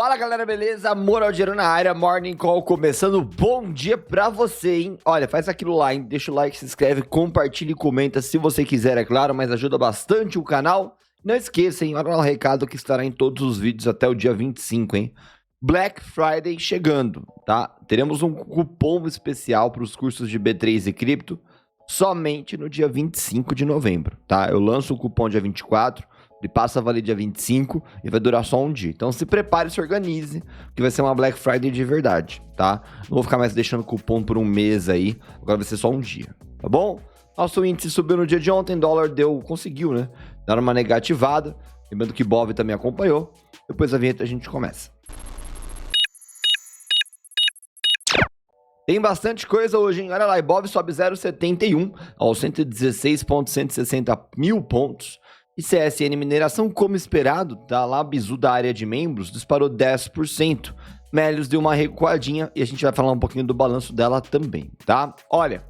Fala galera, beleza? Moral Dinheiro na área, Morning Call começando. Bom dia pra você, hein? Olha, faz aquilo lá, hein? Deixa o like, se inscreve, compartilha e comenta se você quiser, é claro, mas ajuda bastante o canal. Não esqueça, hein? Olha lá o recado que estará em todos os vídeos até o dia 25, hein? Black Friday chegando, tá? Teremos um cupom especial para os cursos de B3 e cripto somente no dia 25 de novembro, tá? Eu lanço o cupom dia 24, ele passa a valer dia 25 e vai durar só um dia. Então se prepare, se organize, que vai ser uma Black Friday de verdade, tá? Não vou ficar mais deixando cupom por um mês aí, agora vai ser só um dia, tá bom? Nosso índice subiu no dia de ontem, dólar conseguiu, né? Dar uma negativada, lembrando que Bov também acompanhou. Depois da vinheta a gente começa. Tem bastante coisa hoje, hein? Olha lá, Ibov sobe 0,71 aos 116.160 mil pontos. E CSN Mineração, como esperado, tá lá, bizu da área de membros, disparou 10%. Melios deu uma recuadinha e a gente vai falar um pouquinho do balanço dela também, tá? Olha,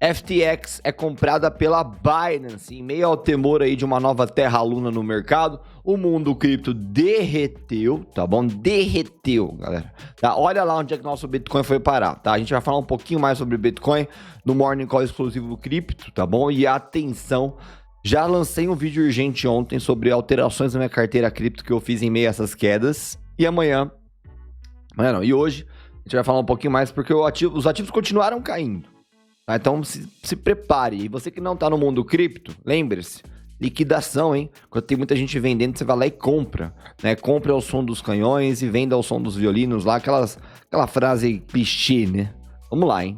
FTX é comprada pela Binance em meio ao temor aí de uma nova terra luna no mercado. O mundo cripto derreteu, tá bom? Derreteu, galera. Tá? Olha lá onde é que nosso Bitcoin foi parar, tá? A gente vai falar um pouquinho mais sobre Bitcoin no Morning Call exclusivo do cripto, tá bom? E atenção, já lancei um vídeo urgente ontem sobre alterações na minha carteira cripto que eu fiz em meio a essas quedas. E e hoje a gente vai falar um pouquinho mais porque os ativos continuaram caindo. Tá, então se prepare. E você que não tá no mundo cripto, lembre-se, liquidação, hein? Quando tem muita gente vendendo, você vai lá e compra, né? Compra ao som dos canhões e venda ao som dos violinos lá, aquela frase clichê, né? Vamos lá, hein?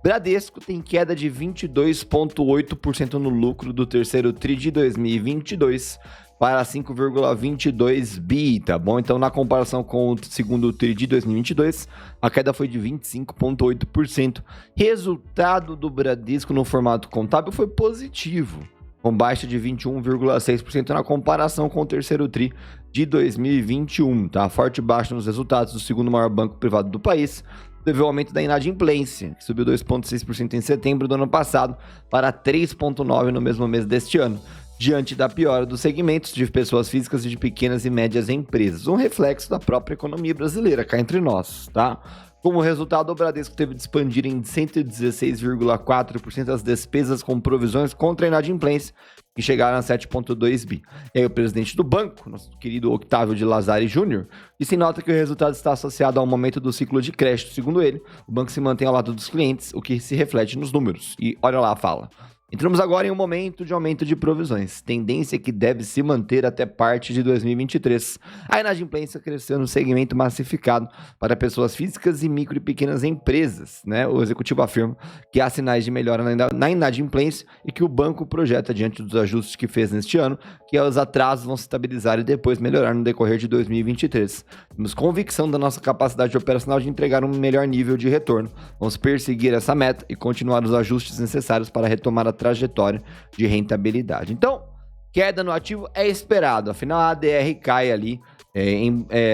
Bradesco tem queda de 22,8% no lucro do terceiro tri de 2022 para 5,22 bi, tá bom? Então, na comparação com o segundo tri de 2022, a queda foi de 25,8%. Resultado do Bradesco no formato contábil foi positivo, com baixa de 21,6% na comparação com o terceiro tri de 2021, tá? Forte baixa nos resultados do segundo maior banco privado do país, teve o aumento da inadimplência, que subiu 2,6% em setembro do ano passado para 3,9% no mesmo mês deste ano, diante da piora dos segmentos de pessoas físicas e de pequenas e médias empresas, um reflexo da própria economia brasileira, cá entre nós, tá? Como resultado, o Bradesco teve de expandir em 116,4% as despesas com provisões contra a inadimplência, que chegaram a 7,2 bi. E aí o presidente do banco, nosso querido Octávio de Lazari Júnior, disse em nota que o resultado está associado ao momento do ciclo de crédito. Segundo ele, o banco se mantém ao lado dos clientes, o que se reflete nos números. E olha lá a fala. Entramos agora em um momento de aumento de provisões, tendência que deve se manter até parte de 2023. A inadimplência cresceu no segmento massificado para pessoas físicas e micro e pequenas empresas, né? O executivo afirma que há sinais de melhora na inadimplência e que o banco projeta, diante dos ajustes que fez neste ano, que os atrasos vão se estabilizar e depois melhorar no decorrer de 2023. Temos convicção da nossa capacidade operacional de entregar um melhor nível de retorno. Vamos perseguir essa meta e continuar os ajustes necessários para retomar a trajetória de rentabilidade. Então, queda no ativo é esperado, afinal a ADR cai ali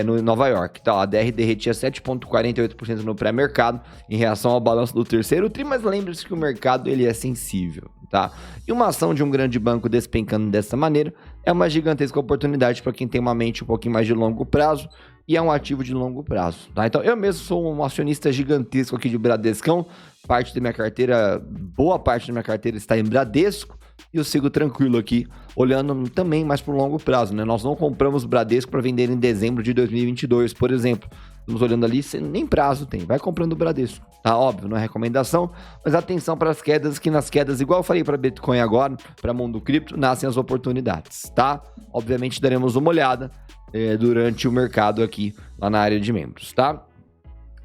no Nova York, tá? A ADR derretia 7,48% no pré-mercado em reação ao balanço do terceiro tri, mas lembre-se que o mercado ele é sensível, tá? E uma ação de um grande banco despencando dessa maneira é uma gigantesca oportunidade para quem tem uma mente um pouquinho mais de longo prazo e é um ativo de longo prazo, tá? Então, eu mesmo sou um acionista gigantesco aqui de Bradescão, boa parte da minha carteira está em Bradesco, e eu sigo tranquilo aqui, olhando também mais para o longo prazo, né? Nós não compramos Bradesco para vender em dezembro de 2022, por exemplo. Estamos olhando ali, nem prazo tem, vai comprando o Bradesco, tá? Óbvio, não é recomendação, mas atenção para as quedas, que nas quedas, igual eu falei para Bitcoin agora, para mundo cripto, nascem as oportunidades, tá? Obviamente daremos uma olhada durante o mercado aqui, lá na área de membros, tá?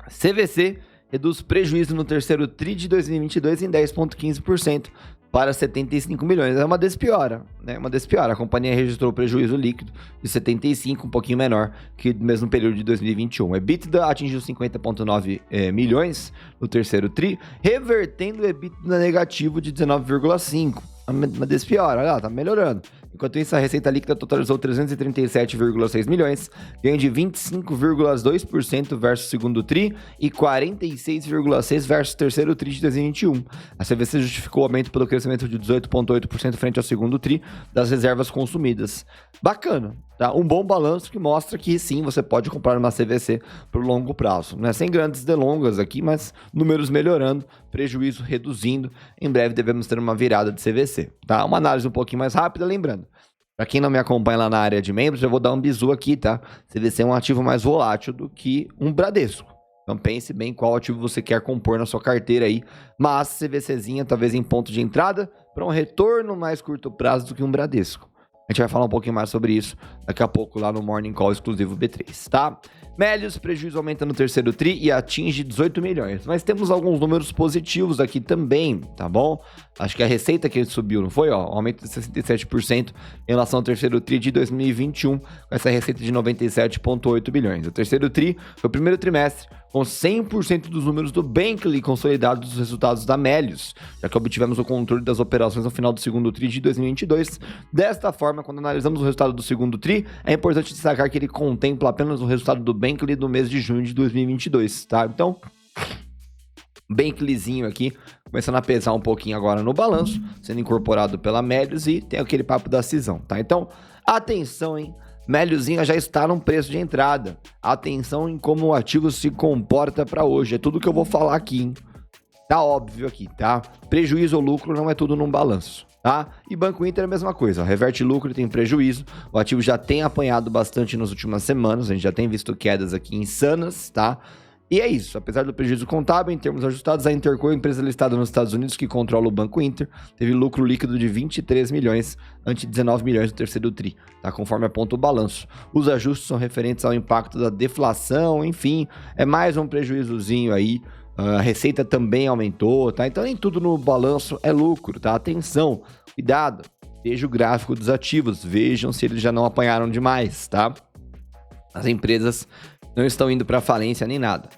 CVC reduz prejuízo no terceiro tri de 2022 em 10,15% para 75 milhões. É uma despiora, né? Uma despiora. A companhia registrou prejuízo líquido de 75, um pouquinho menor que no mesmo período de 2021. EBITDA atingiu 50,9 milhões no terceiro tri, revertendo o EBITDA negativo de 19,5. Uma despiora, olha lá, tá melhorando. Enquanto isso, a receita líquida totalizou 337,6 milhões, ganho de 25,2% versus o segundo TRI e 46,6% versus o terceiro TRI de 2021. A CVC justificou o aumento pelo crescimento de 18,8% frente ao segundo TRI das reservas consumidas. Bacana, tá? Um bom balanço que mostra que sim, você pode comprar uma CVC por longo prazo, né? Sem grandes delongas aqui, mas números melhorando, prejuízo reduzindo. Em breve devemos ter uma virada de CVC, tá? Uma análise um pouquinho mais rápida, lembrando. Para quem não me acompanha lá na área de membros, eu vou dar um bizu aqui, tá? CVC é um ativo mais volátil do que um Bradesco. Então pense bem qual ativo você quer compor na sua carteira aí. Mas CVCzinha talvez em ponto de entrada para um retorno mais curto prazo do que um Bradesco. A gente vai falar um pouquinho mais sobre isso daqui a pouco lá no Morning Call exclusivo B3, tá? Melius, prejuízo aumenta no terceiro TRI e atinge 18 milhões. Mas temos alguns números positivos aqui também, tá bom? Acho que a receita que subiu, não foi? Ó, aumento de 67% em relação ao terceiro TRI de 2021, com essa receita de 97,8 bilhões. O terceiro TRI foi o primeiro trimestre com 100% dos números do Bankly consolidados dos resultados da Melius, já que obtivemos o controle das operações no final do segundo TRI de 2022. Desta forma, quando analisamos o resultado do segundo TRI, é importante destacar que ele contempla apenas o resultado do Bankly do mês de junho de 2022, tá? Então, Banklyzinho aqui, começando a pesar um pouquinho agora no balanço, sendo incorporado pela Melius e tem aquele papo da cisão, tá? Então, atenção, hein? Meliuzinha já está num preço de entrada. Atenção em como o ativo se comporta para hoje. É tudo que eu vou falar aqui, hein? Tá óbvio aqui, tá? Prejuízo ou lucro não é tudo num balanço, tá? E Banco Inter é a mesma coisa, ó. Reverte lucro e tem prejuízo. O ativo já tem apanhado bastante nas últimas semanas. A gente já tem visto quedas aqui insanas, tá? E é isso, apesar do prejuízo contábil, em termos ajustados, a Interco, empresa listada nos Estados Unidos que controla o Banco Inter, teve lucro líquido de 23 milhões, ante 19 milhões no terceiro TRI, tá? Conforme aponta o balanço. Os ajustes são referentes ao impacto da deflação, enfim, é mais um prejuízozinho aí. A receita também aumentou, tá? Então nem tudo no balanço é lucro, tá? Atenção, cuidado, veja o gráfico dos ativos, vejam se eles já não apanharam demais, tá? As empresas não estão indo para falência nem nada.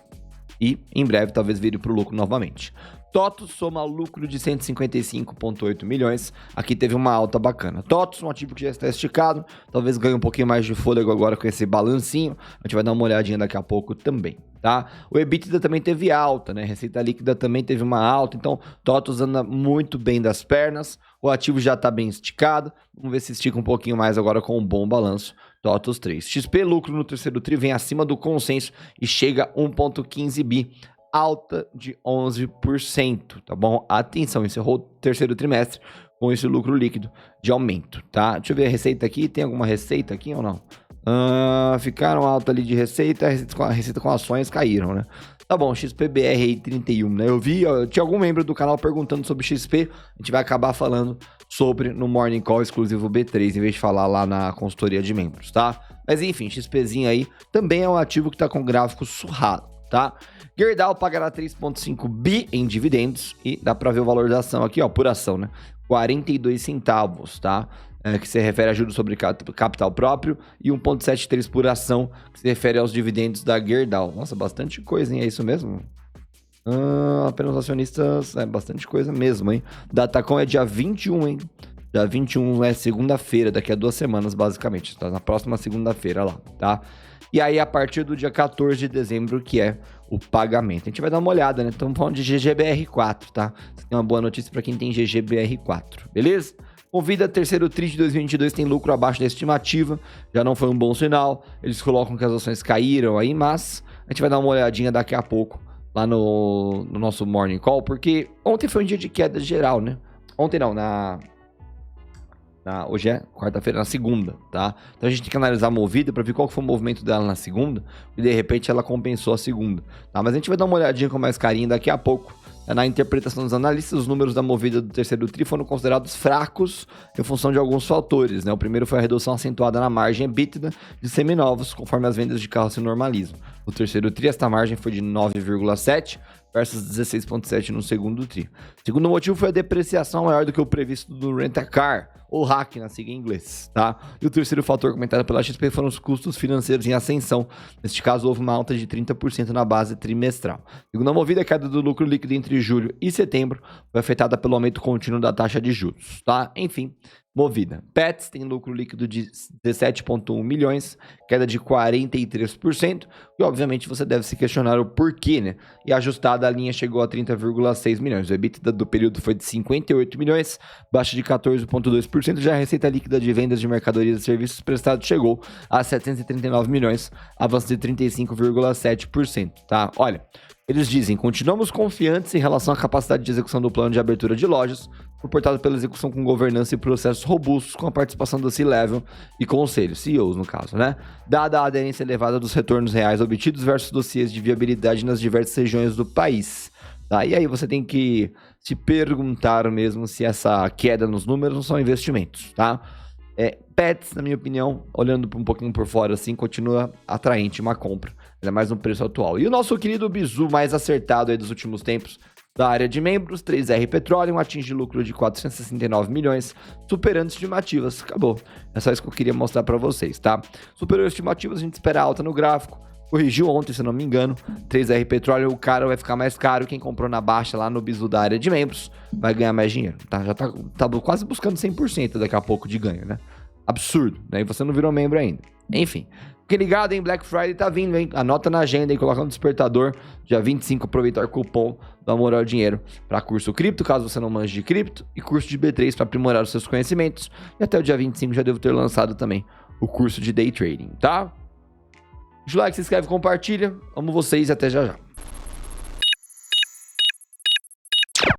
E em breve talvez vire para o lucro novamente. TOTVS soma lucro de 155,8 milhões. Aqui teve uma alta bacana. TOTVS, um ativo que já está esticado, talvez ganhe um pouquinho mais de fôlego agora com esse balancinho. A gente vai dar uma olhadinha daqui a pouco também, tá? O EBITDA também teve alta, né? Receita líquida também teve uma alta. Então, TOTVS anda muito bem das pernas. O ativo já está bem esticado. Vamos ver se estica um pouquinho mais agora com um bom balanço. TOTVS 3. XP lucro no terceiro TRI vem acima do consenso e chega a 1,15 bi. Alta de 11%, tá bom? Atenção, encerrou o terceiro trimestre com esse lucro líquido de aumento, tá? Deixa eu ver a receita aqui, tem alguma receita aqui ou não? Ficaram alta ali de receita, a receita com ações caíram, né? Tá bom, XPBR aí 31, né? Eu vi, tinha algum membro do canal perguntando sobre XP, a gente vai acabar falando sobre no Morning Call exclusivo B3, em vez de falar lá na consultoria de membros, tá? Mas enfim, XPzinho aí também é um ativo que tá com gráfico surrado, tá? Gerdau pagará 3,5 bi em dividendos e dá para ver o valor da ação aqui, ó, por ação, né? 42 centavos, tá? Que se refere a juros sobre capital próprio e 1,73 por ação, que se refere aos dividendos da Gerdau. Nossa, bastante coisa, hein? É isso mesmo? Apenas acionistas, é bastante coisa mesmo, hein? Datacom é dia 21, hein? Dia 21 é segunda-feira, daqui a 2 semanas, basicamente. Tá na próxima segunda-feira lá, tá? E aí, a partir do dia 14 de dezembro, que é o pagamento. A gente vai dar uma olhada, né? Estamos falando de GGBR4, tá? Isso tem uma boa notícia para quem tem GGBR4, beleza? Movida, terceiro TRI de 2022 tem lucro abaixo da estimativa, já não foi um bom sinal. Eles colocam que as ações caíram aí, mas a gente vai dar uma olhadinha daqui a pouco lá no nosso Morning Call, porque ontem foi um dia de queda geral, né? Ontem não, hoje é quarta-feira, na segunda, tá? Então a gente tem que analisar a Movida para ver qual que foi o movimento dela na segunda e de repente ela compensou a segunda, tá? Mas a gente vai dar uma olhadinha com mais carinho daqui a pouco. Na interpretação dos analistas, os números da Movida do terceiro TRI foram considerados fracos em função de alguns fatores, né? O primeiro foi a redução acentuada na margem EBITDA de seminovos, conforme as vendas de carros se normalizam. No terceiro TRI, esta margem foi de 9,7 versus 16,7 no segundo TRI. O segundo motivo foi a depreciação maior do que o previsto do Rent-A-Car, ou RAC na sigla em inglês, tá? E o terceiro fator comentado pela XP foram os custos financeiros em ascensão. Neste caso, houve uma alta de 30% na base trimestral. Segundo a Movida, a queda do lucro líquido entre julho e setembro foi afetada pelo aumento contínuo da taxa de juros, tá? Enfim, Movida. Pets tem lucro líquido de 17,1 milhões, queda de 43%, e obviamente você deve se questionar o porquê, né? E ajustada a linha chegou a 30,6 milhões. O EBITDA do período foi de 58 milhões, baixa de 14,2%, já a receita líquida de vendas de mercadorias e serviços prestados chegou a 739 milhões, avanço de 35,7%, tá? Olha, eles dizem, continuamos confiantes em relação à capacidade de execução do plano de abertura de lojas, suportado pela execução com governança e processos robustos, com a participação do C-Level e conselhos, CEOs no caso, né? Dada a aderência elevada dos retornos reais obtidos versus dossiês de viabilidade nas diversas regiões do país. Tá? E aí você tem que se perguntar mesmo se essa queda nos números não são investimentos, tá? Pets, na minha opinião, olhando um pouquinho por fora assim, continua atraente uma compra. Ainda mais no preço atual. E o nosso querido Bizu, mais acertado aí dos últimos tempos, da área de membros, 3R Petroleum, atinge lucro de 469 milhões, superando estimativas. Acabou. É só isso que eu queria mostrar para vocês, tá? Superou estimativas, a gente espera alta no gráfico. Corrigiu ontem, se eu não me engano. 3R Petroleum, o cara vai ficar mais caro. Quem comprou na baixa lá no Bizu da área de membros vai ganhar mais dinheiro. Tá? Já tá quase buscando 100% daqui a pouco de ganho, né? Absurdo, né? E você não virou membro ainda. Enfim, fique ligado, hein? Black Friday tá vindo, hein? Anota na agenda aí, coloca no despertador. Dia 25, aproveitar o cupom do Amor ao Dinheiro para curso cripto, caso você não manje de cripto, e curso de B3 para aprimorar os seus conhecimentos. E até o dia 25 já devo ter lançado também o curso de Day Trading, tá? Deixa o like, se inscreve, compartilha. Amo vocês e até já já.